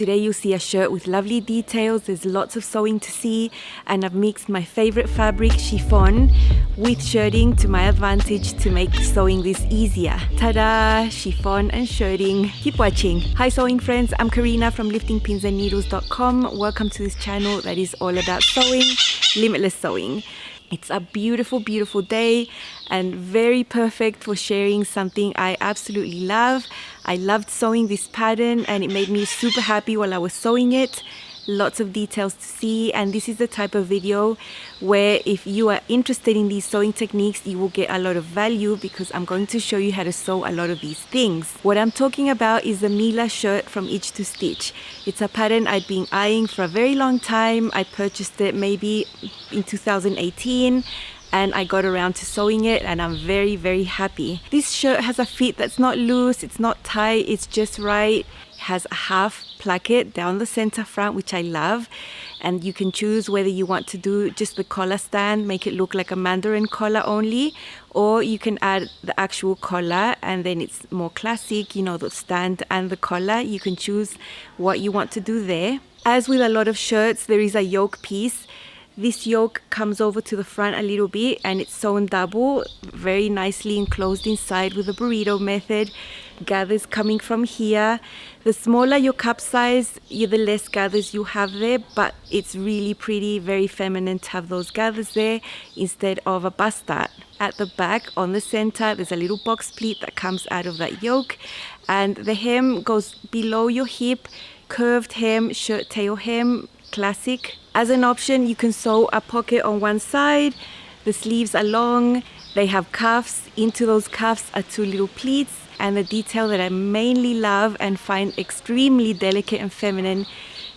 Today you'll see a shirt with lovely details. There's lots of sewing to see, and I've mixed my favorite fabric, chiffon, with shirting to my advantage to make sewing this easier. Ta-da! Chiffon and shirting. Keep watching. Hi sewing friends, I'm Karina from liftingpinsandneedles.com. Welcome to this channel that is all about sewing, limitless sewing. It's a beautiful, beautiful day and very perfect for sharing something I absolutely love. I loved sewing this pattern and it made me super happy while I was sewing it. Lots of details to see, and this is the type of video where if you are interested in these sewing techniques, you will get a lot of value because I'm going to show you how to sew a lot of these things. What I'm talking about is the Mila shirt from Itch to Stitch. It's a pattern I'd been eyeing for a very long time. I purchased it maybe in 2018 and I got around to sewing it and I'm very, very happy. This shirt has a fit that's not loose, it's not tight, it's just right. It has a half placket down the center front, which I love, and you can choose whether you want to do just the collar stand, make it look like a mandarin collar only, or you can add the actual collar and then it's more classic, you know, the stand and the collar. You can choose what you want to do there. As with a lot of shirts, there is a yoke piece. This yoke comes over to the front a little bit and it's sewn double, very nicely enclosed inside with the burrito method. Gathers coming from here. The smaller your cup size, the less gathers you have there, but it's really pretty, very feminine to have those gathers there instead of a bustard. At the back on the center, there's a little box pleat that comes out of that yoke, and the hem goes below your hip, curved hem, shirt tail hem, classic. As an option, you can sew a pocket on one side. The sleeves are long, they have cuffs. Into those cuffs are two little pleats, and the detail that I mainly love and find extremely delicate and feminine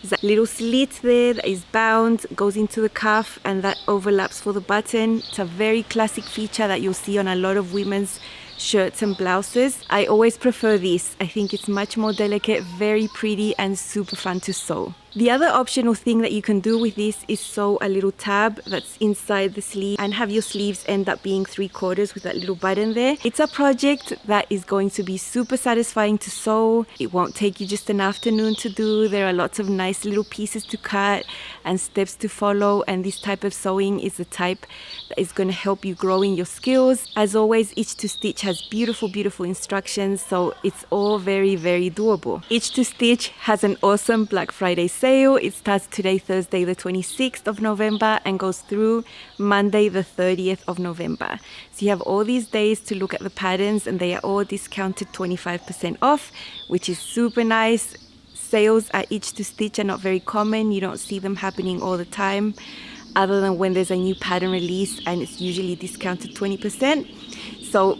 is that little slit there that is bound, goes into the cuff, and that overlaps for the button. It's a very classic feature that you'll see on a lot of women's shirts and blouses. I always prefer this. I think it's much more delicate, very pretty, and super fun to sew. The other optional thing that you can do with this is sew a little tab that's inside the sleeve and have your sleeves end up being 3/4 with that little button there. It's a project that is going to be super satisfying to sew. It won't take you just an afternoon to do. There are lots of nice little pieces to cut and steps to follow, and this type of sewing is the type that is going to help you grow in your skills. As always, Itch to Stitch has beautiful, beautiful instructions, so it's all very, very doable. Itch to Stitch has an awesome Black Friday sale. It starts today, Thursday the 26th of November, and goes through Monday the 30th of November. So you have all these days to look at the patterns, and they are all discounted 25% off, which is super nice. Sales at Itch to Stitch are not very common. You don't see them happening all the time, other than when there's a new pattern release and it's usually discounted 20%. So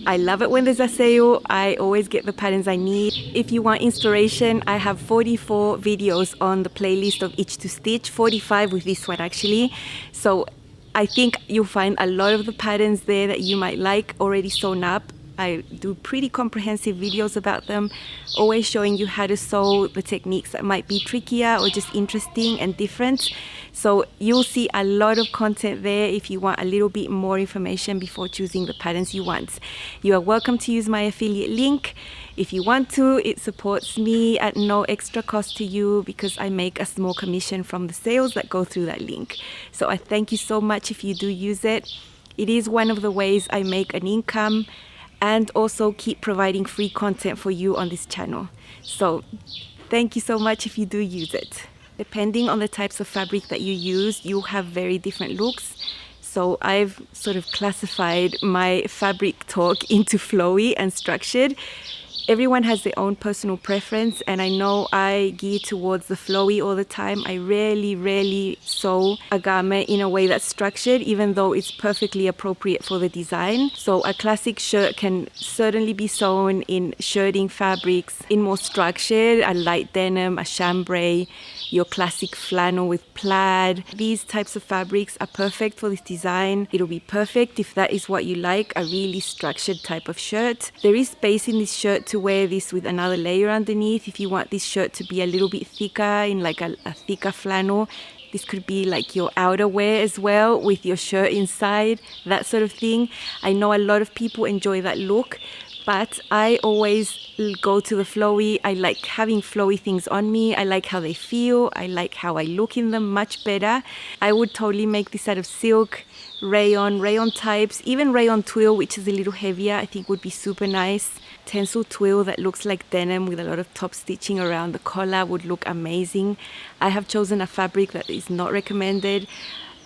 I love it when there's a sale. I always get the patterns I need. If you want inspiration, I have 44 videos on the playlist of Itch to Stitch, 45 with this one actually. So I think you'll find a lot of the patterns there that you might like already sewn up. I do pretty comprehensive videos about them, always showing you how to sew, the techniques that might be trickier or just interesting and different. So you'll see a lot of content there if you want a little bit more information before choosing the patterns you want. You are welcome to use my affiliate link if you want to. It supports me at no extra cost to you because I make a small commission from the sales that go through that link. So I thank you so much if you do use it. It is one of the ways I make an income and also keep providing free content for you on this channel. So thank you so much if you do use it. Depending on the types of fabric that you use, you have very different looks. So I've sort of classified my fabric talk into flowy and structured. Everyone has their own personal preference, and I know I gear towards the flowy all the time. I rarely sew a garment in a way that's structured, even though it's perfectly appropriate for the design. So a classic shirt can certainly be sewn in shirting fabrics, in more structured, a light denim, a chambray, your classic flannel with plaid. These types of fabrics are perfect for this design. It'll be perfect if that is what you like, a really structured type of shirt. There is space in this shirt to wear this with another layer underneath if you want this shirt to be a little bit thicker, in like a thicker flannel. This could be like your outerwear as well with your shirt inside, that sort of thing. I know a lot of people enjoy that look, but I always go to the Flowy. I like having flowy things on me. I like how they feel. I like how I look in them much better. I would totally make this out of silk, rayon types, even rayon twill, which is a little heavier, I think would be super nice. Tencel twill that looks like denim with a lot of top stitching around the collar would look amazing. I have chosen a fabric that is not recommended.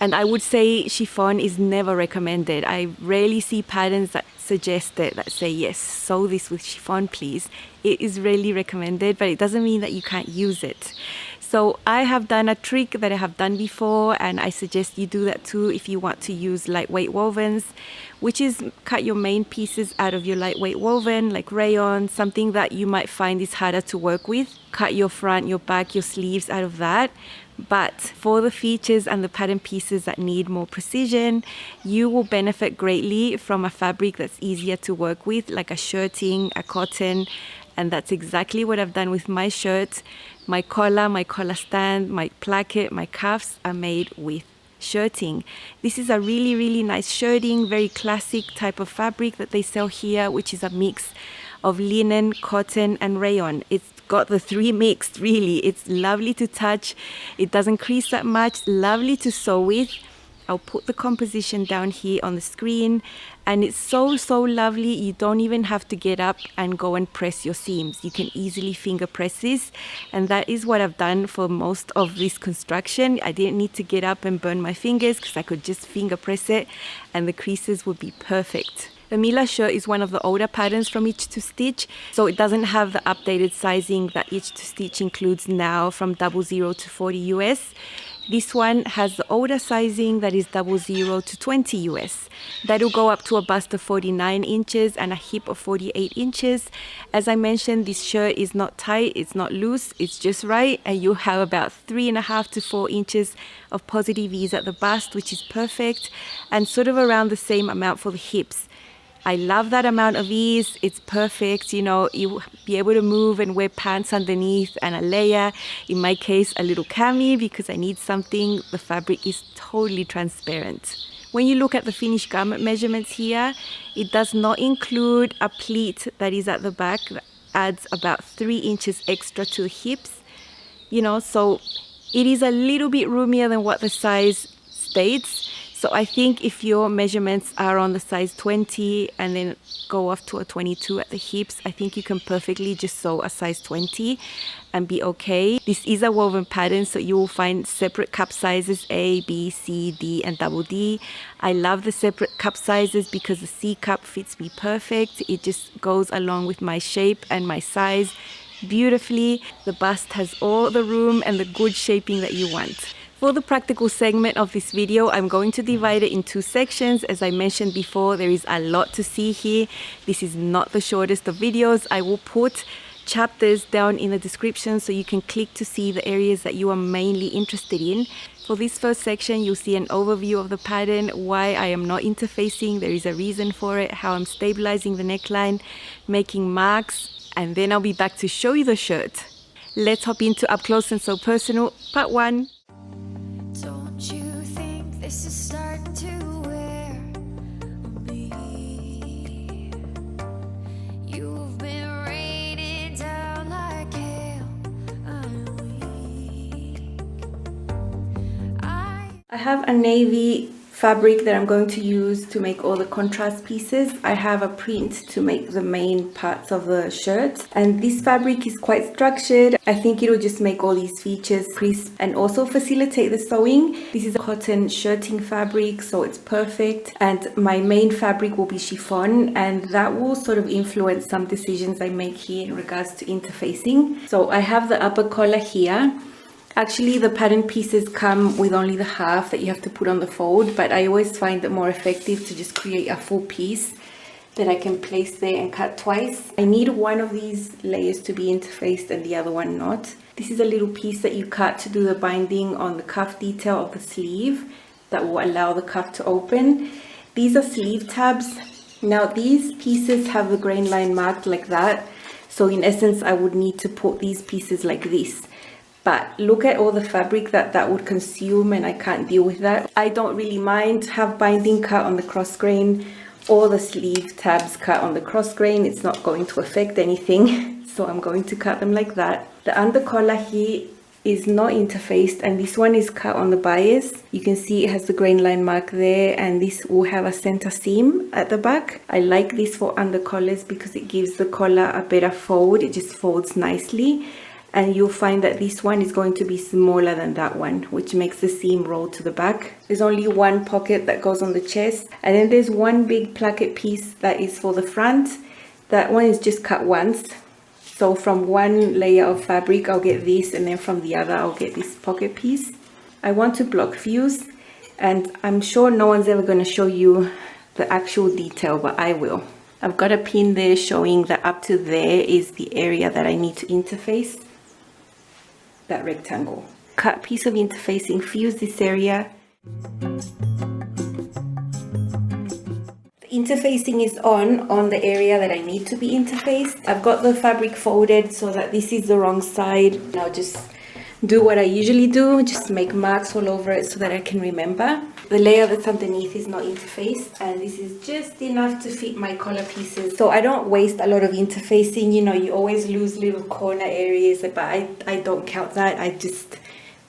And I would say chiffon is never recommended. I rarely see patterns that suggest it, that say, yes, sew this with chiffon, please. It is rarely recommended, but it doesn't mean that you can't use it. So I have done a trick that I have done before, and I suggest you do that too if you want to use lightweight wovens, which is cut your main pieces out of your lightweight woven, like rayon, something that you might find is harder to work with. Cut your front, your back, your sleeves out of that. But for the features and the pattern pieces that need more precision, you will benefit greatly from a fabric that's easier to work with, like a shirting, a cotton. And that's exactly what I've done with my shirt. My collar stand, my placket, my cuffs are made with shirting. This is a really, really nice shirting, very classic type of fabric that they sell here, which is a mix of linen, cotton, and rayon. It's got the three mixed, really. It's lovely to touch. It doesn't crease that much. Lovely to sew with. I'll put the composition down here on the screen, and it's so lovely. You don't even have to get up and go and press your seams. You can easily finger press this, and that is what I've done for most of this construction. I didn't need to get up and burn my fingers because I could just finger press it and the creases would be perfect. The Mila Shirt is one of the older patterns from Itch to Stitch, so it doesn't have the updated sizing that Itch to Stitch includes now from 00 to 40 US. This one has the older sizing that is 00 to 20 US. That'll go up to a bust of 49 inches and a hip of 48 inches. As I mentioned, this shirt is not tight, it's not loose, it's just right, and you have about 3.5 to 4 inches of positive ease at the bust, which is perfect, and sort of around the same amount for the hips. I love that amount of ease. It's perfect. You know, you'll be able to move and wear pants underneath and a layer. In my case, a little cami because I need something. The fabric is totally transparent. When you look at the finished garment measurements here, it does not include a pleat that is at the back that adds about 3 inches extra to the hips. You know, so it is a little bit roomier than what the size states. So I think if your measurements are on the size 20 and then go off to a 22 at the hips, I think you can perfectly just sew a size 20 and be okay. This is a woven pattern, so you will find separate cup sizes A, B, C, D, and double D. I love the separate cup sizes because the C cup fits me perfect. It just goes along with my shape and my size beautifully. The bust has all the room and the good shaping that you want. For the practical segment of this video, I'm going to divide it in 2 sections. As I mentioned before, there is a lot to see here. This is not the shortest of videos. I will put chapters down in the description so you can click to see the areas that you are mainly interested in. For this first section, you'll see an overview of the pattern, why I am not interfacing, there is a reason for it, how I'm stabilizing the neckline, making marks, and then I'll be back to show you the shirt. Let's hop into Up Close and So Personal, part 1. This is starting to wear on me. You've been raining down like hail. I'm weak. I have a navy fabric that I'm going to use to make all the contrast pieces. I have a print to make the main parts of the shirt, and this fabric is quite structured. I think it will just make all these features crisp and also facilitate the sewing. This is a cotton shirting fabric, so it's perfect, and my main fabric will be chiffon, and that will sort of influence some decisions I make here in regards to interfacing. So I have the upper collar here. Actually, the pattern pieces come with only the half that you have to put on the fold, but I always find it more effective to just create a full piece that I can place there and cut twice. I need one of these layers to be interfaced and the other one not. This is a little piece that you cut to do the binding on the cuff detail of the sleeve that will allow the cuff to open. These are sleeve tabs. Now these pieces have the grain line marked like that, so in essence I would need to put these pieces like this. But look at all the fabric that would consume, and I can't deal with that. I don't really mind have binding cut on the cross grain all the sleeve tabs cut on the cross grain. It's not going to affect anything, so I'm going to cut them like that. The under collar here is not interfaced, and this one is cut on the bias. You can see it has the grain line mark there, and this will have a center seam at the back. I like this for under collars because it gives the collar a better fold. It just folds nicely, and you'll find that this one is going to be smaller than that one, which makes the seam roll to the back. There's only one pocket that goes on the chest, and then there's one big placket piece that is for the front. That one is just cut once. So from one layer of fabric, I'll get this, and then from the other, I'll get this pocket piece. I want to block views, and I'm sure no one's ever going to show you the actual detail, but I will. I've got a pin there showing that up to there is the area that I need to interface, that rectangle. Cut piece of interfacing, fuse this area. Interfacing is on the area that I need to be interfaced. I've got the fabric folded so that this is the wrong side. I'll just do what I usually do, just make marks all over it so that I can remember. The layer that's underneath is not interfaced, and this is just enough to fit my collar pieces. So I don't waste a lot of interfacing. You know, you always lose little corner areas, but I don't count that. I just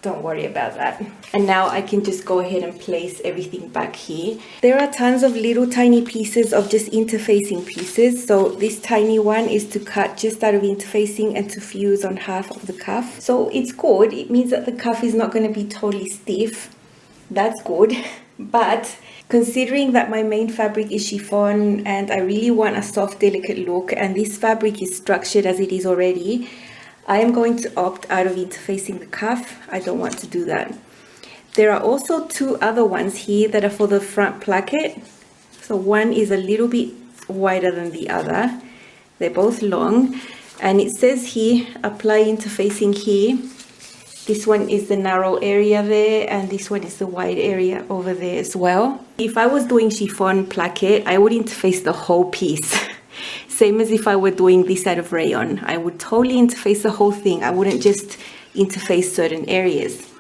don't worry about that. And now I can just go ahead and place everything back here. There are tons of little tiny pieces of just interfacing pieces. So this tiny one is to cut just out of interfacing and to fuse on half of the cuff. So it's good. It means that the cuff is not going to be totally stiff. That's good. But considering that my main fabric is chiffon and I really want a soft, delicate look, and this fabric is structured as it is already, I am going to opt out of interfacing the cuff. I don't want to do that. There are also two other ones here that are for the front placket. So one is a little bit wider than the other. They're both long, and it says here, apply interfacing here. This one is the narrow area there, and this one is the wide area over there as well. If I was doing chiffon placket, I would interface the whole piece. Same as if I were doing this out of rayon. I would totally interface the whole thing. I wouldn't just interface certain areas.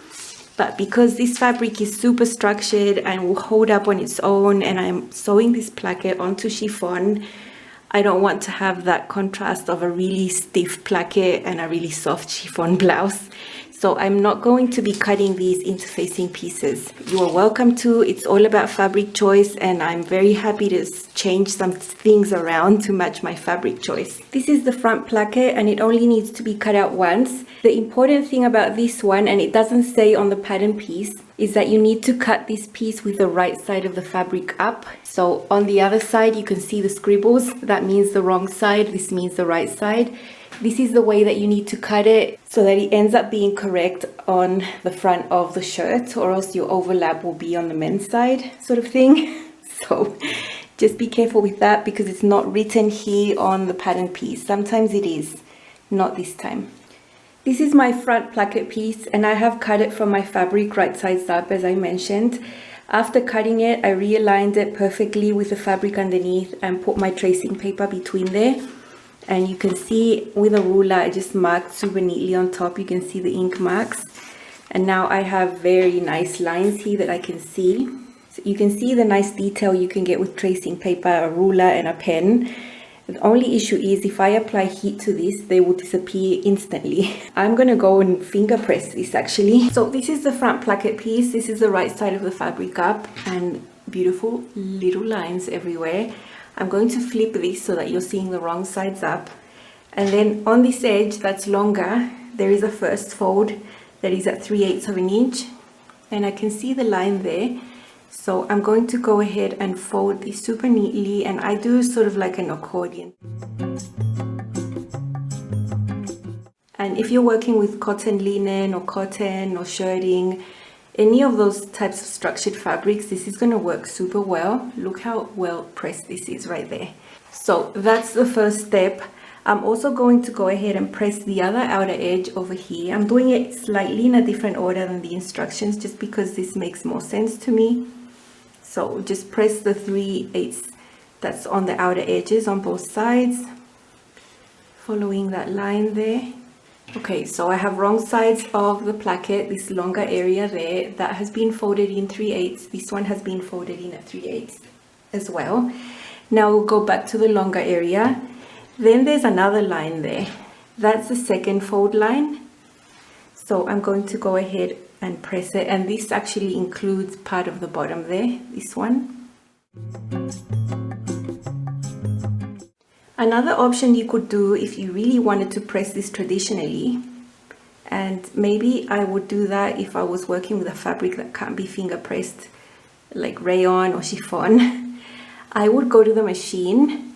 But because this fabric is super structured and will hold up on its own, and I'm sewing this placket onto chiffon, I don't want to have that contrast of a really stiff placket and a really soft chiffon blouse. So I'm not going to be cutting these interfacing pieces. You are welcome to. It's all about fabric choice, and I'm very happy to change some things around to match my fabric choice. This is the front placket, and it only needs to be cut out once. The important thing about this one, and it doesn't say on the pattern piece, is that you need to cut this piece with the right side of the fabric up. So on the other side, you can see the scribbles. That means the wrong side. This means the right side. This is the way that you need to cut it so that it ends up being correct on the front of the shirt, or else your overlap will be on the men's side, sort of thing. So just be careful with that, because it's not written here on the pattern piece. Sometimes it is, not this time. This is my front placket piece, and I have cut it from my fabric right sides up, as I mentioned. After cutting it, I realigned it perfectly with the fabric underneath and put my tracing paper between there. And you can see with a ruler, I just marked super neatly on top. You can see the ink marks. And now I have very nice lines here that I can see. So you can see the nice detail you can get with tracing paper, a ruler, and a pen. The only issue is if I apply heat to this, they will disappear instantly. I'm gonna go and finger press this actually. So this is the front placket piece. This is the right side of the fabric up, and beautiful little lines everywhere. I'm going to flip this so that you're seeing the wrong sides up. And then on this edge that's longer, there is a first fold that is at 3/8 of an inch. And I can see the line there. So I'm going to go ahead and fold this super neatly, and I do sort of like an accordion. And if you're working with cotton linen or cotton or shirting, any of those types of structured fabrics, this is going to work super well. Look how well pressed this is right there. So that's the first step. I'm also going to go ahead and press the other outer edge over here. I'm doing it slightly in a different order than the instructions, just because this makes more sense to me. So just press the 3/8 that's on the outer edges on both sides, following that line there. Okay, so I have wrong sides of the placket, this longer area there, that has been folded in 3/8. This one has been folded in at 3/8 as well. Now we'll go back to the longer area. Then there's another line there. That's the second fold line. So I'm going to go ahead and press it, and this actually includes part of the bottom there, this one. Another option you could do if you really wanted to press this traditionally, and maybe I would do that if I was working with a fabric that can't be finger pressed, like rayon or chiffon, I would go to the machine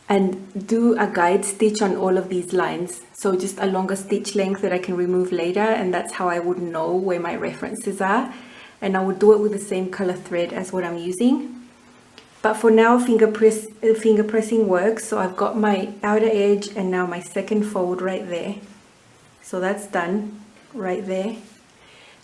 and do a guide stitch on all of these lines. So just a longer stitch length that I can remove later, and that's how I would know where my references are. And I would do it with the same color thread as what I'm using. But for now, finger pressing works. So I've got my outer edge and now my second fold right there. So that's done right there.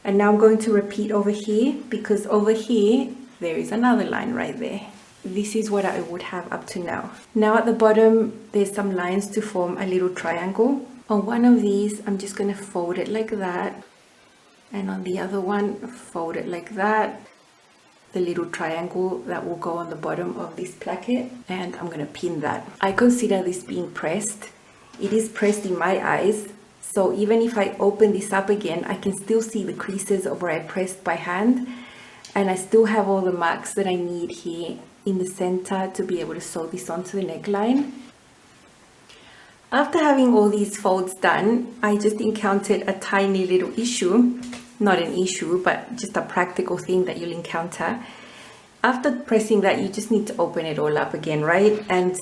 And now I'm going to repeat over here, because over here there is another line right there. This is what I would have up to now. Now at the bottom, there's some lines to form a little triangle. On one of these, I'm just going to fold it like that. And on the other one, fold it like that. The little triangle that will go on the bottom of this placket. And I'm going to pin that. I consider this being pressed. It is pressed in my eyes. So even if I open this up again, I can still see the creases of where I pressed by hand. And I still have all the marks that I need here in the center to be able to sew this onto the neckline. After having all these folds done, I just encountered a tiny little issue. Not an issue, but just a practical thing that you'll encounter. After pressing that, you just need to open it all up again, right? And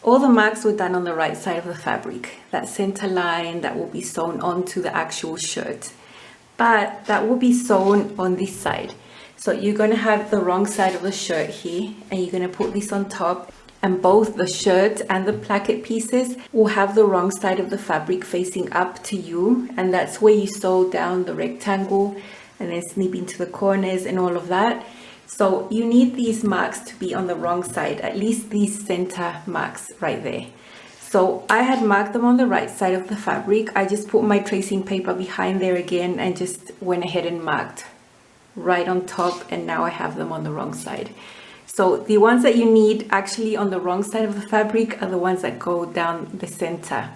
all the marks were done on the right side of the fabric. That center line that will be sewn onto the actual shirt. But that will be sewn on this side. So you're going to have the wrong side of the shirt here, and you're going to put this on top, and both the shirt and the placket pieces will have the wrong side of the fabric facing up to you, and that's where you sew down the rectangle and then snip into the corners and all of that. So you need these marks to be on the wrong side, at least these center marks right there. So I had marked them on the right side of the fabric. I just put my tracing paper behind there again and just went ahead and marked right on top, and now I have them on the wrong side. So the ones that you need actually on the wrong side of the fabric are the ones that go down the center.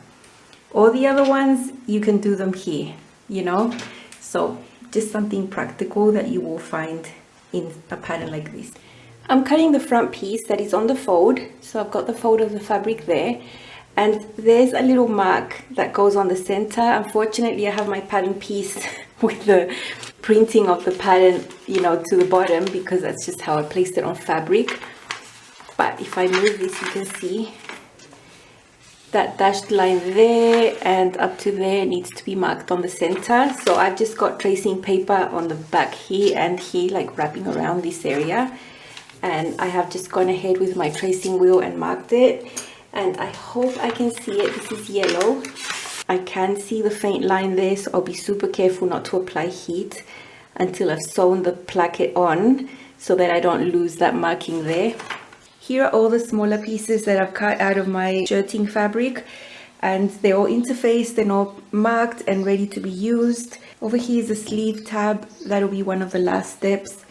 All the other ones, you can do them here, you know? So just something practical that you will find in a pattern like this. I'm cutting the front piece that is on the fold. So I've got the fold of the fabric there, and there's a little mark that goes on the center. Unfortunately, I have my pattern piece with the printing of the pattern, you know, to the bottom, because that's just how I placed it on fabric. But if I move this, you can see that dashed line there and up to there needs to be marked on the center. So I've just got tracing paper on the back here and here, like wrapping around this area, and I have just gone ahead with my tracing wheel and marked it. And I hope I can see it. This is yellow. I can see the faint line there, so I'll be super careful not to apply heat until I've sewn the placket on, so that I don't lose that marking there. Here are all the smaller pieces that I've cut out of my shirting fabric, and they're all interfaced and all marked and ready to be used. Over here is a sleeve tab. That'll be one of the last steps.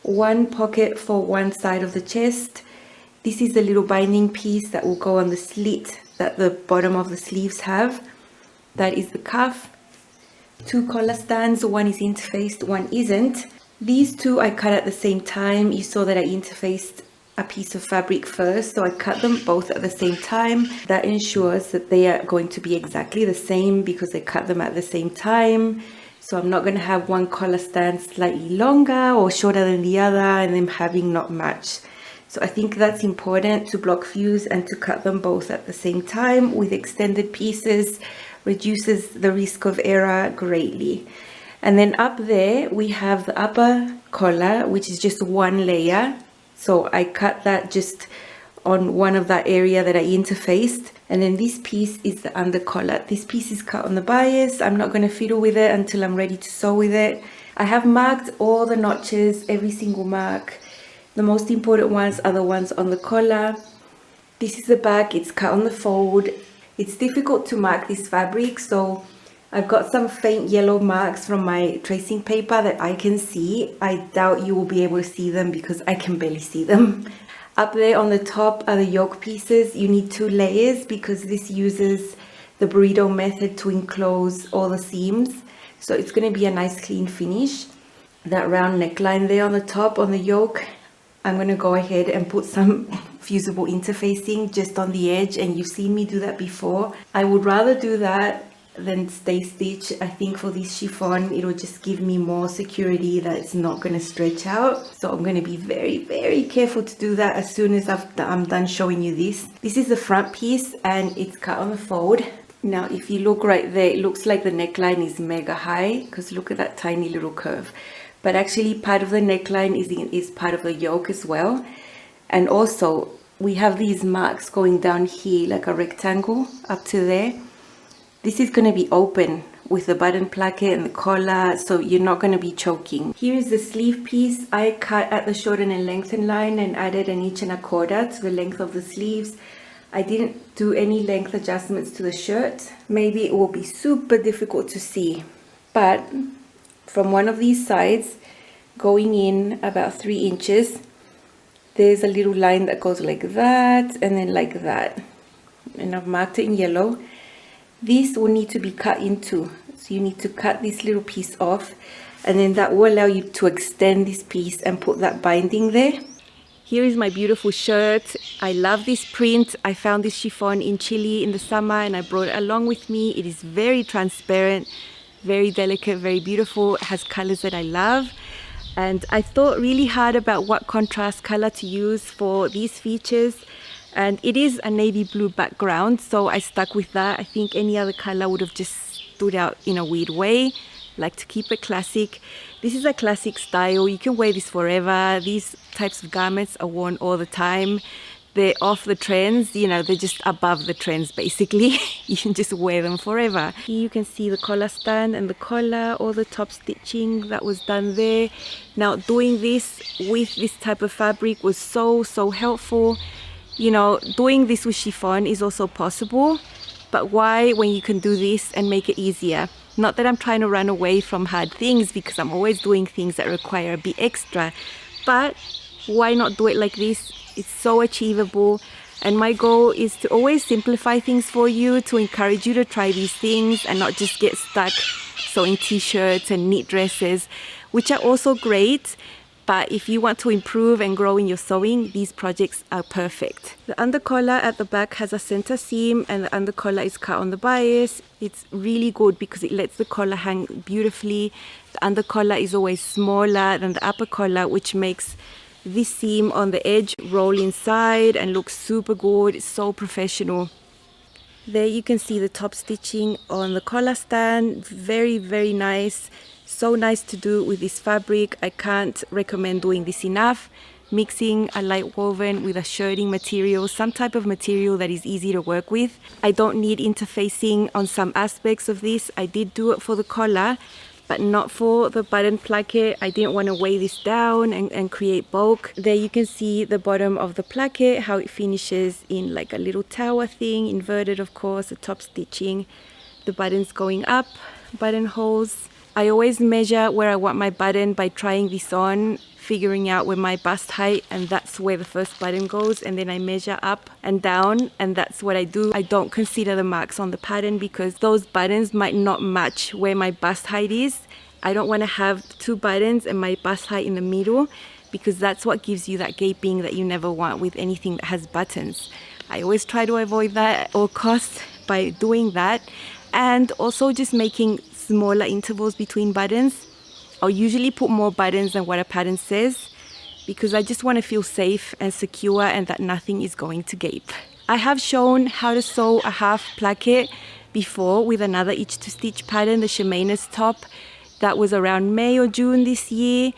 One pocket for one side of the chest. This is the little binding piece that will go on the slit that the bottom of the sleeves have. That is the cuff. Two collar stands, one is interfaced, one isn't. These two I cut at the same time. You saw that I interfaced a piece of fabric first, so I cut them both at the same time. That ensures that they are going to be exactly the same because I cut them at the same time. So I'm not going to have one collar stand slightly longer or shorter than the other and them having not matched. So I think that's important to block views and to cut them both at the same time with extended pieces. Reduces the risk of error greatly. And then up there we have the upper collar, which is just one layer. So I cut that just on one of that area that I interfaced. And then this piece is the under collar. This piece is cut on the bias. I'm not going to fiddle with it until I'm ready to sew with it. I have marked all the notches, every single mark. The most important ones are the ones on the collar. This is the back, it's cut on the fold. It's difficult to mark this fabric, so I've got some faint yellow marks from my tracing paper that I can see. I doubt you will be able to see them because I can barely see them. Up there on the top are the yoke pieces. You need 2 layers because this uses the burrito method to enclose all the seams. So it's going to be a nice clean finish. That round neckline there on the top on the yoke, I'm going to go ahead and put some fusible interfacing just on the edge, and you've seen me do that before. I would rather do that than stay stitch. I think for this chiffon it'll just give me more security that it's not going to stretch out. So I'm going to be very careful to do that as soon as I'm done showing you this. This is the front piece and it's cut on the fold. Now if you look right there, it looks like the neckline is mega high because look at that tiny little curve. But actually part of the neckline is part of the yoke as well. And also we have these marks going down here like a rectangle up to there. This is going to be open with the button placket and the collar, so you're not going to be choking. Here is the sleeve piece. I cut at the shorten and lengthen line and added 1 1/4 inch to the length of the sleeves. I didn't do any length adjustments to the shirt. Maybe it will be super difficult to see, but from one of these sides going in about 3 inches, there's a little line that goes like that and then like that, and I've marked it in yellow. This will need to be cut into, so you need to cut this little piece off, and then that will allow you to extend this piece and put that binding there. Here is my beautiful shirt. I love this print. I found this chiffon in Chile in the summer and I brought it along with me. It is very transparent, very delicate, very beautiful. It has colors that I love. And I thought really hard about what contrast color to use for these features. And it is a navy blue background, so I stuck with that. I think any other color would have just stood out in a weird way. Like to keep it classic. This is a classic style. You can wear this forever. These types of garments are worn all the time. They're off the trends, you know, they're just above the trends basically. You can just wear them forever. Here you can see the collar stand and the collar, all the top stitching that was done there. Now doing this with this type of fabric was so helpful. You know, doing this with chiffon is also possible, but why when you can do this and make it easier? Not that I'm trying to run away from hard things, because I'm always doing things that require a bit extra, but why not do it like this? It's so achievable, and my goal is to always simplify things for you, to encourage you to try these things and not just get stuck sewing t-shirts and knit dresses, which are also great. But if you want to improve and grow in your sewing, these projects are perfect. The undercollar at the back has a center seam and the undercollar is cut on the bias. It's really good because it lets the collar hang beautifully. The undercollar is always smaller than the upper collar, which makes this seam on the edge roll inside and look super good. It's so professional. There you can see the top stitching on the collar stand. Very nice. So nice to do with this fabric. I can't recommend doing this enough. Mixing a light woven with a shirting material, some type of material that is easy to work with. I don't need interfacing on some aspects of this. I did do it for the collar, but not for the button placket. I didn't want to weigh this down and create bulk. There you can see the bottom of the placket, how it finishes in like a little tower thing, inverted of course, the top stitching, the buttons going up, buttonholes. I always measure where I want my button by trying this on, figuring out where my bust height, and that's where the first button goes, and then I measure up and down, and that's what I do. I don't consider the marks on the pattern because those buttons might not match where my bust height is. I don't want to have 2 buttons and my bust height in the middle, because that's what gives you that gaping that you never want with anything that has buttons. I always try to avoid that at all costs by doing that, and also just making smaller intervals between buttons. I'll usually put more buttons than what a pattern says because I just want to feel safe and secure and that nothing is going to gape. I have shown how to sew a half placket before with another each to stitch pattern, the Shemaina's top. That was around May or June this year.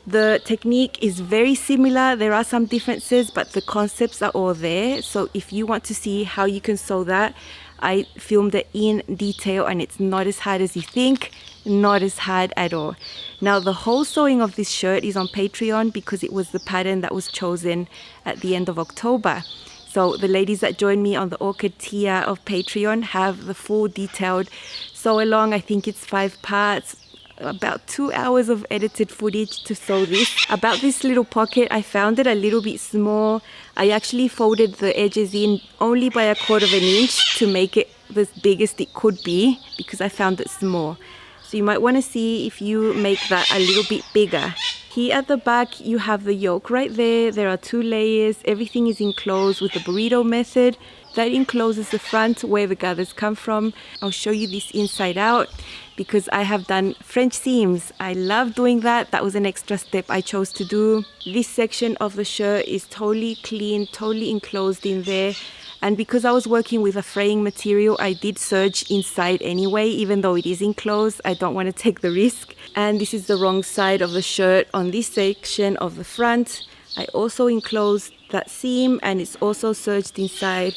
The technique is very similar. There are some differences, but the concepts are all there. So if you want to see how you can sew that, I filmed it in detail and it's not as hard as you think, not as hard at all. Now the whole sewing of this shirt is on Patreon because it was the pattern that was chosen at the end of October. So the ladies that joined me on the Orchid tier of Patreon have the full detailed sew along. I think it's 5 parts. about 2 hours of edited footage to sew this. About this little pocket, I found it a little bit small. I actually folded the edges in only by 1/4 inch to make it the biggest it could be because I found it small. So you might want to see if you make that a little bit bigger. Here at the back, you have the yoke right there. There are 2 layers. Everything is enclosed with the burrito method. That encloses the front where the gathers come from. I'll show you this inside out because I have done French seams. I love doing that. That was an extra step I chose to do. This section of the shirt is totally clean, totally enclosed in there. And because I was working with a fraying material, I did serge inside anyway, even though it is enclosed. I don't want to take the risk. And this is the wrong side of the shirt on this section of the front. I also enclosed that seam and it's also serged inside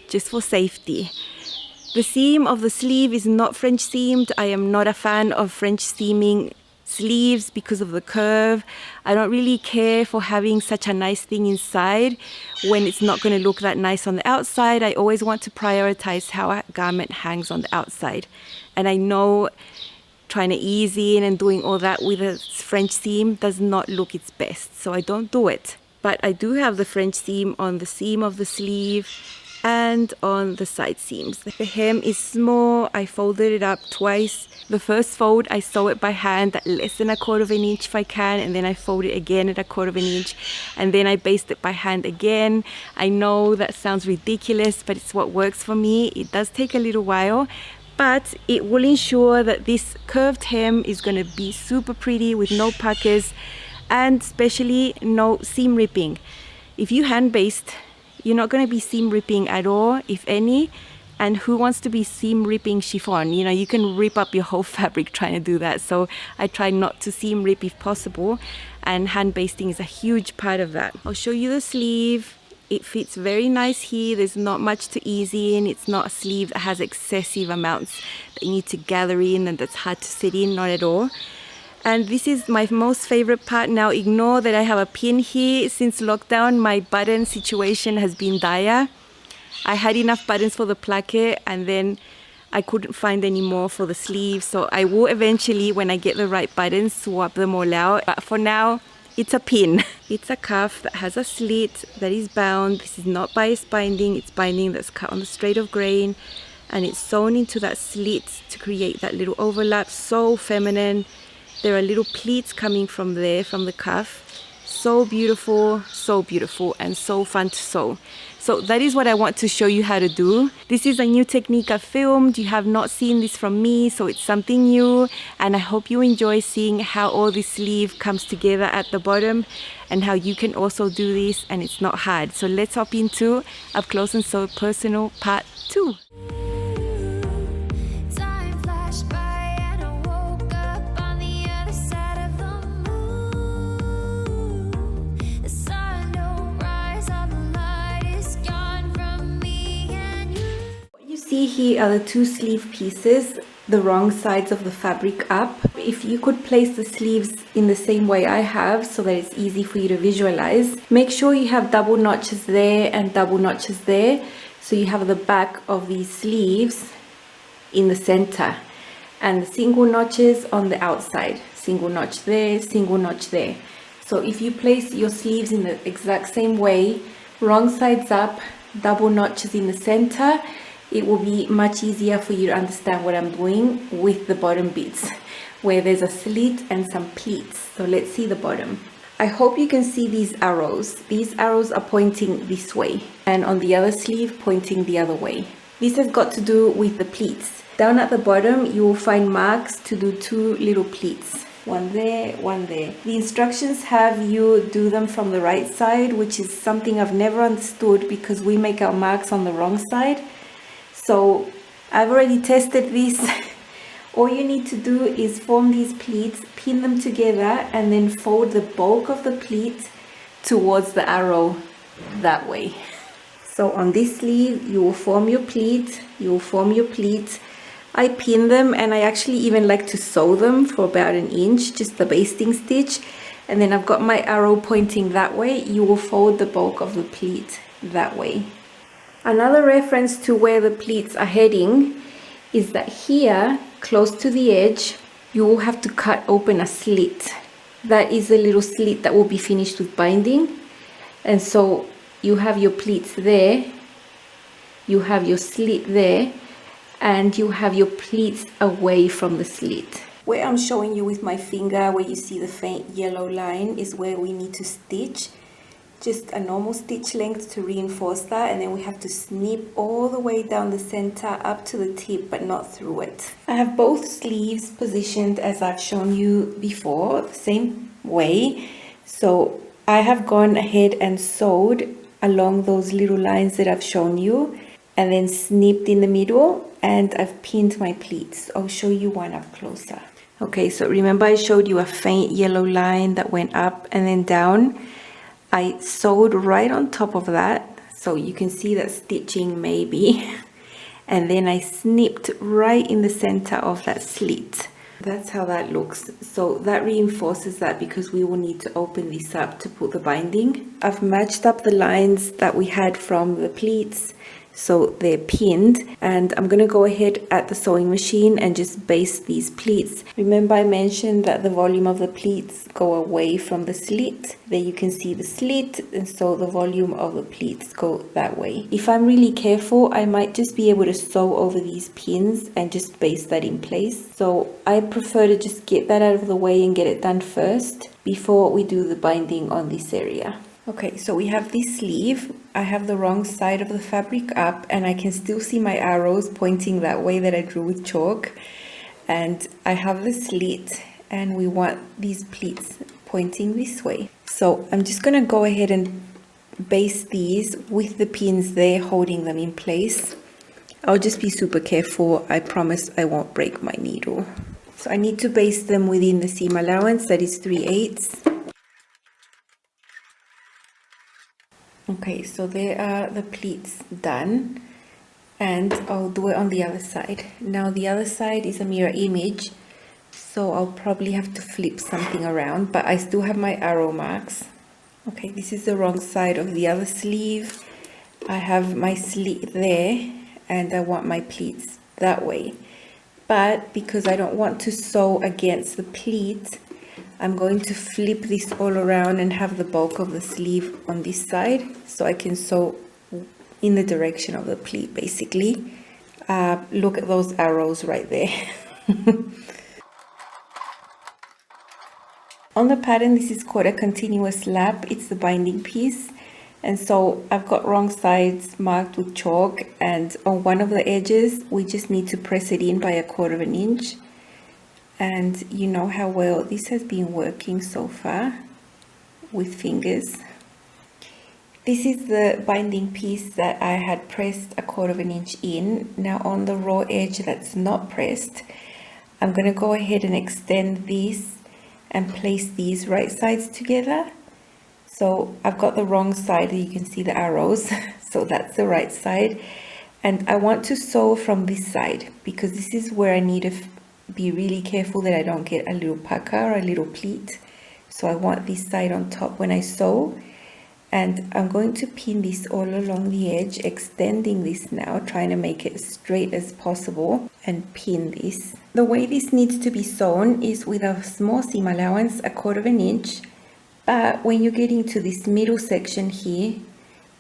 just for safety. The seam of the sleeve is not French seamed. I am not a fan of French seaming sleeves because of the curve. I don't really care for having such a nice thing inside when it's not going to look that nice on the outside. I always want to prioritize how a garment hangs on the outside. And I know trying to ease in and doing all that with a French seam does not look its best, so I don't do it. But I do have the French seam on the seam of the sleeve and on the side seams. The hem is small. I folded it up twice. The first fold I sew it by hand at less than 1/4 inch if I can, and then I fold it again at 1/4 inch, and then I baste it by hand again. I know that sounds ridiculous, but it's what works for me. It does take a little while, but it will ensure that this curved hem is going to be super pretty with no puckers and especially no seam ripping. If you hand baste, you're not going to be seam ripping at all, if any. And who wants to be seam ripping chiffon? You know, you can rip up your whole fabric trying to do that. So I try not to seam rip if possible. And hand basting is a huge part of that. I'll show you the sleeve. It fits very nice here. There's not much to ease in. It's not a sleeve that has excessive amounts that you need to gather in and that's hard to sit in, not at all. And this is my most favorite part. Now ignore that I have a pin here. Since lockdown, my button situation has been dire. I had enough buttons for the placket and then I couldn't find any more for the sleeve. So I will eventually, when I get the right buttons, swap them all out. But for now, it's a pin. It's a cuff that has a slit that is bound. This is not bias binding. It's binding that's cut on the straight of grain. And it's sewn into that slit to create that little overlap. So feminine. There are little pleats coming from there, from the cuff. So beautiful, and so fun to sew. So that is what I want to show you how to do. This is a new technique I filmed. You have not seen this from me, so it's something new. And I hope you enjoy seeing how all this sleeve comes together at the bottom and how you can also do this and it's not hard. So let's hop into Up Close and So Personal Part 2. See, here are the 2 sleeve pieces, the wrong sides of the fabric up. If you could place the sleeves in the same way I have so that it's easy for you to visualize, make sure you have double notches there and double notches there, so you have the back of these sleeves in the center and the single notches on the outside, single notch there, single notch there. So if you place your sleeves in the exact same way, wrong sides up, double notches in the center, it will be much easier for you to understand what I'm doing with the bottom bits, where there's a slit and some pleats. So let's see the bottom. I hope you can see these arrows. These arrows are pointing this way, and on the other sleeve pointing the other way. This has got to do with the pleats. Down at the bottom, you will find marks to do 2 little pleats. One there, one there. The instructions have you do them from the right side, which is something I've never understood because we make our marks on the wrong side. So I've already tested this. All you need to do is form these pleats, pin them together, and then fold the bulk of the pleat towards the arrow that way. So on this sleeve, you will form your pleat, I pin them, and I actually even like to sew them for about 1 inch, just the basting stitch. And then I've got my arrow pointing that way. You will fold the bulk of the pleat that way. Another reference to where the pleats are heading is that here, close to the edge, you will have to cut open a slit. That is a little slit that will be finished with binding. And so you have your pleats there, you have your slit there, and you have your pleats away from the slit. Where I'm showing you with my finger, where you see the faint yellow line, is where we need to stitch. Just a normal stitch length to reinforce that, and then we have to snip all the way down the center up to the tip, but not through it. I have both sleeves positioned as I've shown you before, the same way. So I have gone ahead and sewed along those little lines that I've shown you, and then snipped in the middle, and I've pinned my pleats. I'll show you one up closer. Okay, so remember I showed you a faint yellow line that went up and then down. I sewed right on top of that, so you can see that stitching maybe. And then I snipped right in the center of that slit. That's how that looks. So that reinforces that, because we will need to open this up to put the binding. I've matched up the lines that we had from the pleats, so they're pinned, and I'm gonna go ahead at the sewing machine and just baste these pleats. Remember I mentioned that the volume of the pleats go away from the slit. There you can see the slit, and so the volume of the pleats go that way. If I'm really careful, I might just be able to sew over these pins and just baste that in place. So I prefer to just get that out of the way and get it done first before we do the binding on this area. Okay, so we have this sleeve. I have the wrong side of the fabric up, and I can still see my arrows pointing that way that I drew with chalk. And I have the slit, and we want these pleats pointing this way. So I'm just gonna go ahead and baste these with the pins there holding them in place. I'll just be super careful. I promise I won't break my needle. So I need to baste them within the seam allowance, that is 3/8. Okay, so there are the pleats done, and I'll do it on the other side. Now the other side is a mirror image, so I'll probably have to flip something around, but I still have my arrow marks. Okay, this is the wrong side of the other sleeve. I have my slit there, and I want my pleats that way. But because I don't want to sew against the pleat, I'm going to flip this all around and have the bulk of the sleeve on this side, so I can sew in the direction of the pleat basically. Look at those arrows right there. On the pattern, this is called a continuous lap. It's the binding piece, and so I've got wrong sides marked with chalk, and on one of the edges we just need to press it in by 1/4 inch. And you know how well this has been working so far with fingers. This is the binding piece that I had pressed 1/4 inch in. Now on the raw edge that's not pressed, I'm going to go ahead and extend this and place these right sides together. So I've got the wrong side, you can see the arrows, so that's the right side. And I want to sew from this side, because this is where I need to be really careful that I don't get a little pucker or a little pleat. So I want this side on top when I sew, and I'm going to pin this all along the edge, extending this now, trying to make it as straight as possible, and pin this. The way this needs to be sewn is with a small seam allowance, 1/4 inch, but when you're getting to this middle section here,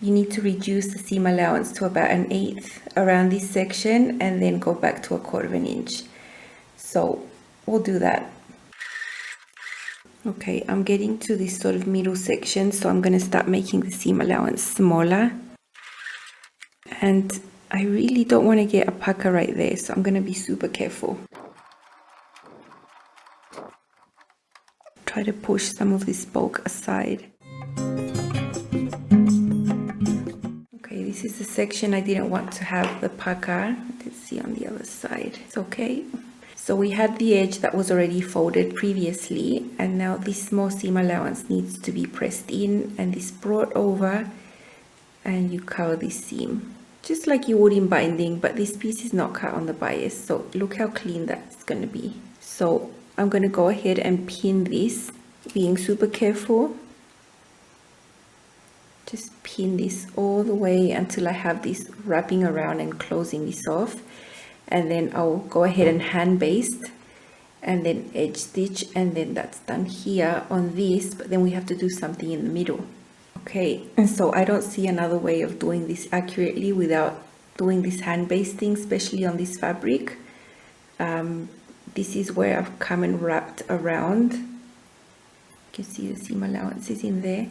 you need to reduce the seam allowance to about 1/8 around this section, and then go back to 1/4 inch. So we'll do that. Okay, I'm getting to this sort of middle section, so I'm going to start making the seam allowance smaller. And I really don't want to get a pucker right there, so I'm going to be super careful. Try to push some of this bulk aside. Okay, this is the section I didn't want to have the pucker. Let's see on the other side. It's okay. So we had the edge that was already folded previously, and now this small seam allowance needs to be pressed in, and this brought over, and you cover this seam just like you would in binding, but this piece is not cut on the bias, so look how clean that's going to be. So I'm going to go ahead and pin this, being super careful. Just pin this all the way until I have this wrapping around and closing this off. And then I'll go ahead and hand baste, and then edge stitch, and then that's done here on this, but then we have to do something in the middle. Okay, and so I don't see another way of doing this accurately without doing this hand basting, especially on this fabric. This is where I've come and wrapped around. You can see the seam allowances in there.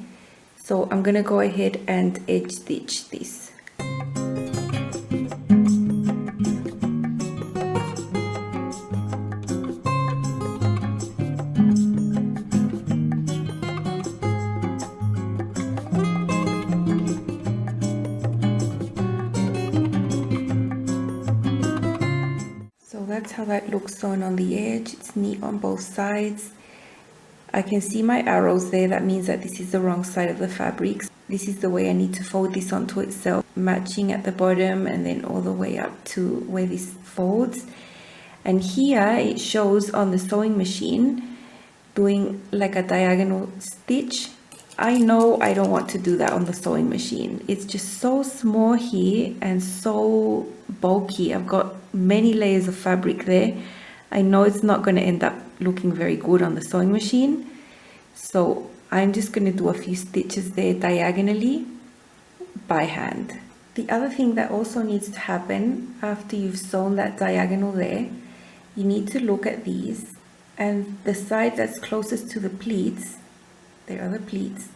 So I'm gonna go ahead and edge stitch this. That's how that looks sewn on the edge. It's neat on both sides. I can see my arrows there. That means that this is the wrong side of the fabric. This is the way I need to fold this onto itself, matching at the bottom and then all the way up to where this folds. And here it shows on the sewing machine doing like a diagonal stitch. I know I don't want to do that on the sewing machine. It's just so small here and so bulky. I've got many layers of fabric there. I know it's not going to end up looking very good on the sewing machine. So I'm just going to do a few stitches there diagonally by hand. The other thing that also needs to happen after you've sewn that diagonal there, you need to look at these, and the side that's closest to the pleats, there are the pleats,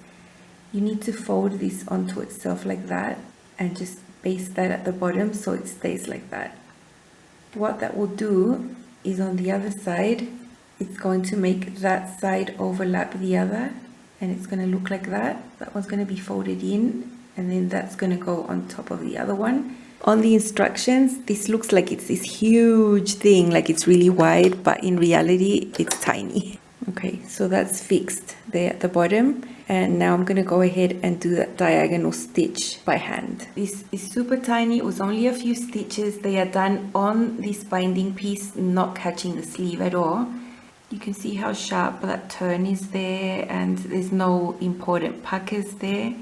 you need to fold this onto itself like that and just baste that at the bottom so it stays like that. What that will do is on the other side, it's going to make that side overlap the other, and it's going to look like that. That one's going to be folded in, and then that's going to go on top of the other one. On the instructions, this looks like it's this huge thing, like it's really wide, but in reality, it's tiny. Okay, so that's fixed there at the bottom. And now I'm going to go ahead and do that diagonal stitch by hand. This is super tiny. It was only a few stitches. They are done on this binding piece, not catching the sleeve at all. You can see how sharp that turn is there, and there's no important puckers there.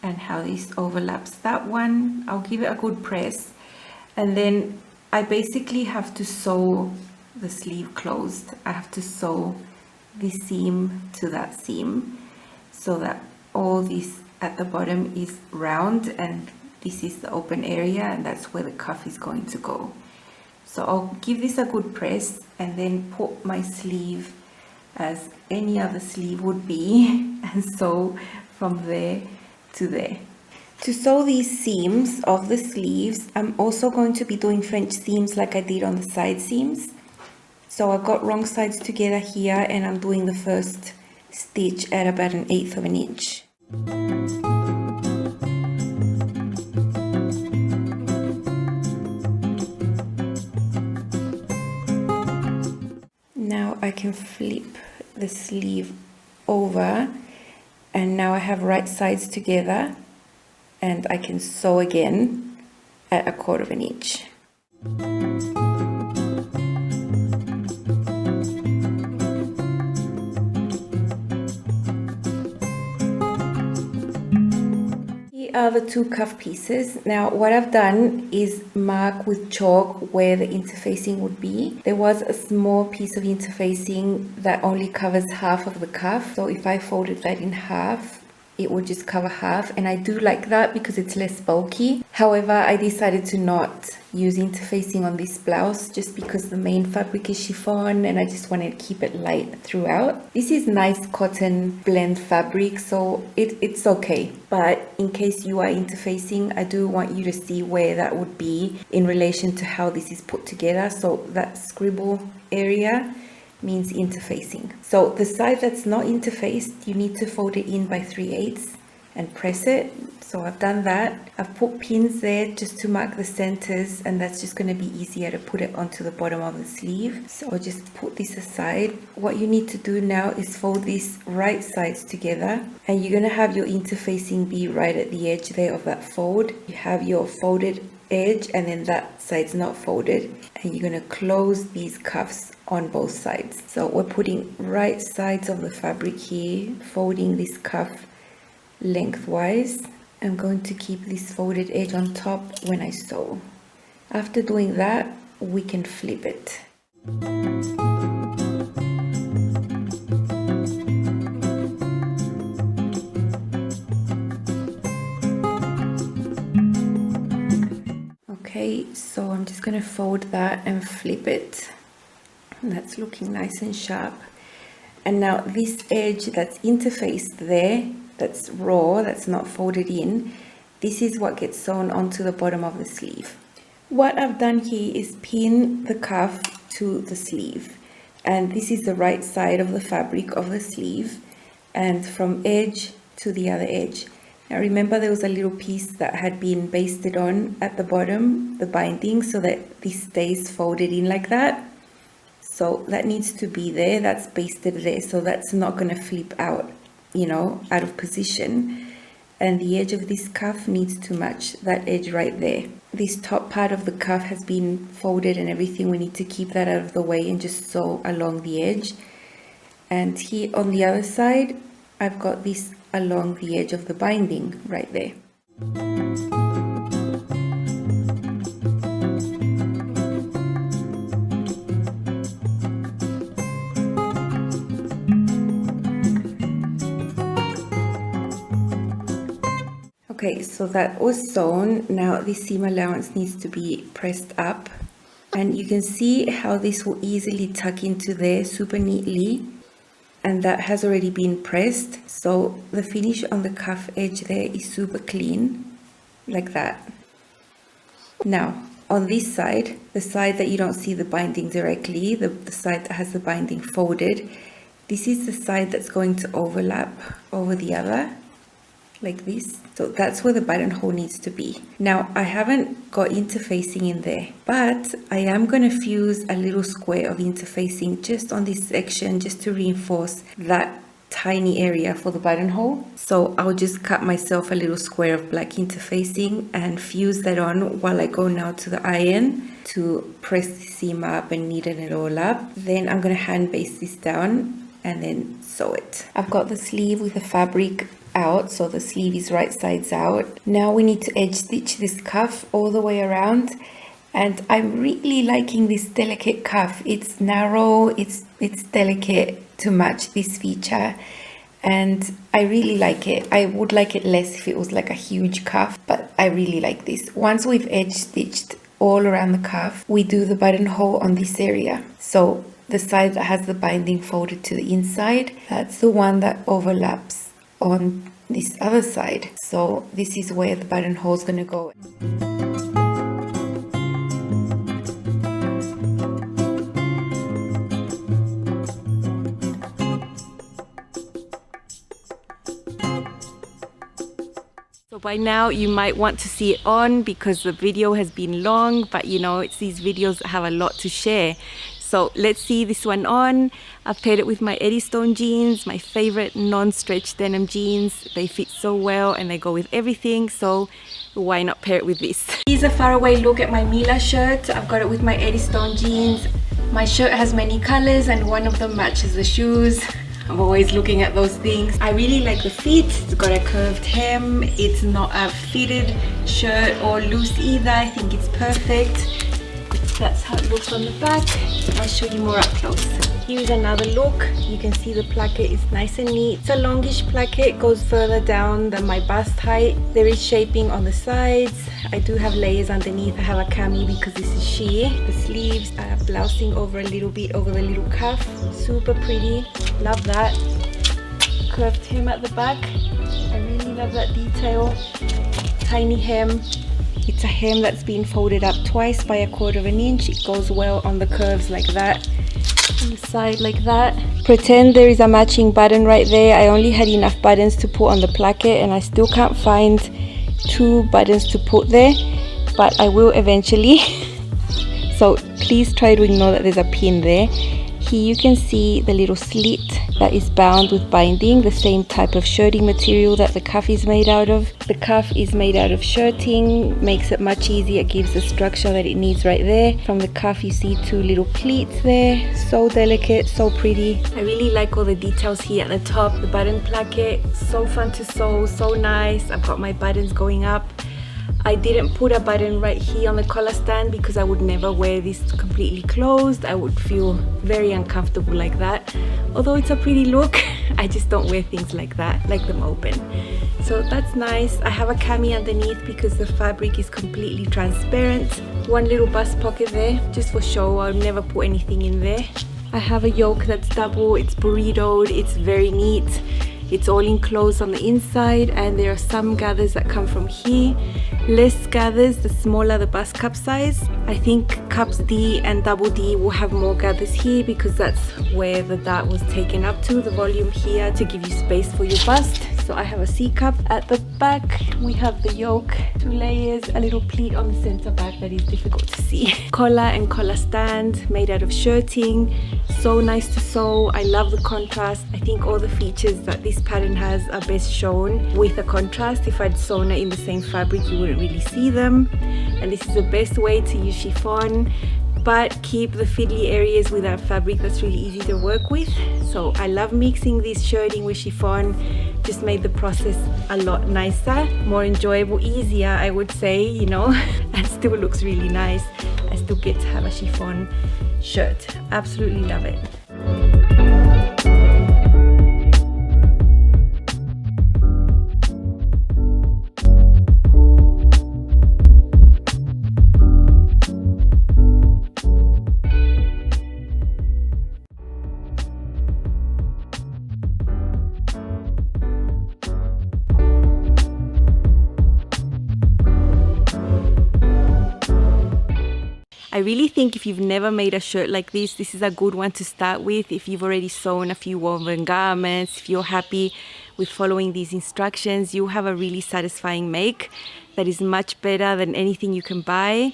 And how this overlaps that one. I'll give it a good press. And then I basically have to sew the sleeve closed. I have to sew this seam to that seam, so that all this at the bottom is round and this is the open area, and that's where the cuff is going to go. So I'll give this a good press and then put my sleeve as any other sleeve would be and sew from there to there. To sew these seams of the sleeves, I'm also going to be doing French seams like I did on the side seams. So I've got wrong sides together here, and I'm doing the first stitch at about 1/8 of an inch. Now I can flip the sleeve over, and now I have right sides together, and I can sew again at 1/4 of an inch. Are the two cuff pieces. Now what I've done is mark with chalk where the interfacing would be. There was a small piece of interfacing that only covers half of the cuff, so if I folded that in half, it would just cover half, and I do like that because it's less bulky. However, I decided to not use interfacing on this blouse just because the main fabric is chiffon and I just wanted to keep it light throughout. This is nice cotton blend fabric, so it's okay. But in case you are interfacing, I do want you to see where that would be in relation to how this is put together. So that scribble area means interfacing. So the side that's not interfaced, you need to fold it in by 3/8 and press it. So I've done that. I've put pins there just to mark the centers, and that's just going to be easier to put it onto the bottom of the sleeve. So I'll just put this aside. What you need to do now is fold these right sides together, and you're going to have your interfacing be right at the edge there of that fold. You have your folded edge, and then that side's not folded, and you're going to close these cuffs on both sides. So we're putting right sides of the fabric here, folding this cuff lengthwise. I'm going to keep this folded edge on top when I sew. After doing that, we can flip it. Okay, so I'm just going to fold that and flip it. That's looking nice and sharp. And now this edge that's interfaced there, that's raw, that's not folded in, this is what gets sewn onto the bottom of the sleeve. What I've done here is pin the cuff to the sleeve, and this is the right side of the fabric of the sleeve, and from edge to the other edge. Now remember, there was a little piece that had been basted on at the bottom, the binding, so that this stays folded in like that. So that needs to be there, that's basted there, so that's not going to flip out, you know, out of position. And the edge of this cuff needs to match that edge right there. This top part of the cuff has been folded and everything. We need to keep that out of the way and just sew along the edge. And here on the other side, I've got this along the edge of the binding right there. Okay, so that was sewn. Now this seam allowance needs to be pressed up, and you can see how this will easily tuck into there super neatly, and that has already been pressed. So the finish on the cuff edge there is super clean, like that. Now on this side, the side that you don't see the binding directly, the side that has the binding folded, this is the side that's going to overlap over the other, like this. So that's where the buttonhole needs to be. Now I haven't got interfacing in there, but I am going to fuse a little square of interfacing just on this section, just to reinforce that tiny area for the buttonhole. So I'll just cut myself a little square of black interfacing and fuse that on while I go now to the iron to press the seam up and neaten it all up. Then I'm going to hand baste this down and then sew it. I've got the sleeve with the fabric out, so the sleeve is right sides out. Now we need to edge stitch this cuff all the way around, and I'm really liking this delicate cuff. It's narrow, it's delicate to match this feature, and I really like it. I would like it less if it was like a huge cuff, but I really like this. Once we've edge stitched all around the cuff, we do the buttonhole on this area. So the side that has the binding folded to the inside, that's the one that overlaps on this other side. So this is where the buttonhole is going to go. So by now you might want to see it on because the video has been long, but you know, it's these videos that have a lot to share. So let's see this one on. I've paired it with my Eddystone jeans, my favorite non-stretch denim jeans. They fit so well and they go with everything, so why not pair it with this? Here's a faraway look at my Mila shirt. I've got it with my Eddystone jeans. My shirt has many colors and one of them matches the shoes. I'm always looking at those things. I really like the fit. It's got a curved hem. It's not a fitted shirt or loose either. I think it's perfect. That's how it looks on the back. I'll show you more up close. Here's another look. You can see the placket is nice and neat. It's a longish placket, goes further down than my bust height. There is shaping on the sides. I do have layers underneath. I have a cami because this is sheer. The sleeves are blousing over a little bit over the little cuff. Super pretty. Love that. Curved hem at the back. I really love that detail. Tiny hem. It's a hem that's been folded up twice by 1/4 inch. It goes well on the curves like that, on the side like that. Pretend there is a matching button right there. I only had enough buttons to put on the placket and I still can't find 2 buttons to put there, but I will eventually. So please try to ignore that there's a pin there. Here you can see the little slit that is bound with binding, the same type of shirting material that the cuff is made out of. The cuff is made out of shirting, makes it much easier, it gives the structure that it needs right there. From the cuff you see 2 little pleats there, so delicate, so pretty. I really like all the details here at the top, the button placket, so fun to sew, so nice. I've got my buttons going up. I didn't put a button right here on the collar stand because I would never wear this completely closed. I would feel very uncomfortable like that. Although it's a pretty look, I just don't wear things like that, like them open. So that's nice. I have a cami underneath because the fabric is completely transparent. One little bust pocket there, just for show. I'll never put anything in there. I have a yoke that's double, it's burritoed, it's very neat. It's all enclosed on the inside, and there are some gathers that come from here. Less gathers, the smaller the bust cup size. I think cups D and double D will have more gathers here because that's where the dart was taken up to, the volume here to give you space for your bust. So I have a C cup. At the back we have the yoke, 2 layers, a little pleat on the center back that is difficult to see. Collar and collar stand made out of shirting. So nice to sew. I love the contrast. I think all the features that this pattern has are best shown with a contrast. If I'd sewn it in the same fabric, you wouldn't really see them. And this is the best way to use chiffon, but keep the fiddly areas with our fabric that's really easy to work with. So I love mixing this shirting with chiffon. Just made the process a lot nicer, more enjoyable, easier, I would say, you know, and still looks really nice. I still get to have a chiffon shirt. Absolutely love it. I really think if you've never made a shirt like this is a good one to start with. If you've already sewn a few woven garments, if you're happy with following these instructions, you'll have a really satisfying make that is much better than anything you can buy.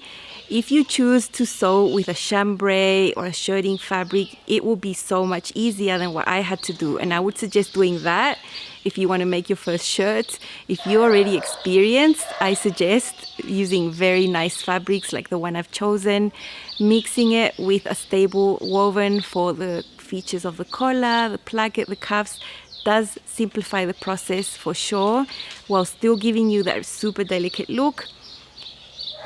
If you choose to sew with a chambray or a shirting fabric, it will be so much easier than what I had to do. And I would suggest doing that if you want to make your first shirt. If you're already experienced, I suggest using very nice fabrics like the one I've chosen, mixing it with a stable woven for the features of the collar, the placket, the cuffs. Does simplify the process for sure, while still giving you that super delicate look.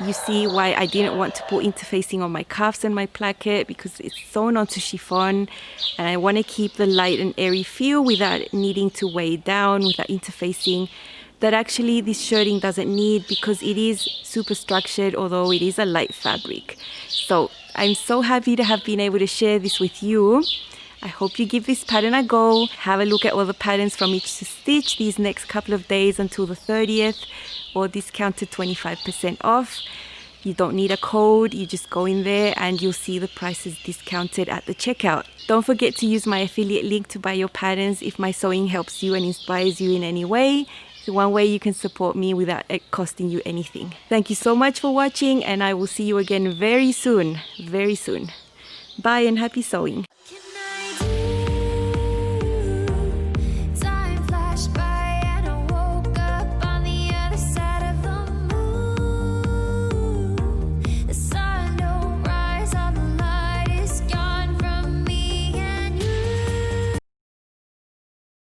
You see why I didn't want to put interfacing on my cuffs and my placket, because it's sewn onto chiffon and I want to keep the light and airy feel without needing to weigh down with that interfacing that actually this shirting doesn't need, because it is super structured, although it is a light fabric. So I'm so happy to have been able to share this with you. I hope you give this pattern a go. Have a look at all the patterns from each stitch these next couple of days until the 30th, or discounted 25% off. You don't need a code, you just go in there and you'll see the prices discounted at the checkout. Don't forget to use my affiliate link to buy your patterns if my sewing helps you and inspires you in any way. It's one way you can support me without it costing you anything. Thank you so much for watching, and I will see you again very soon, very soon. Bye and happy sewing.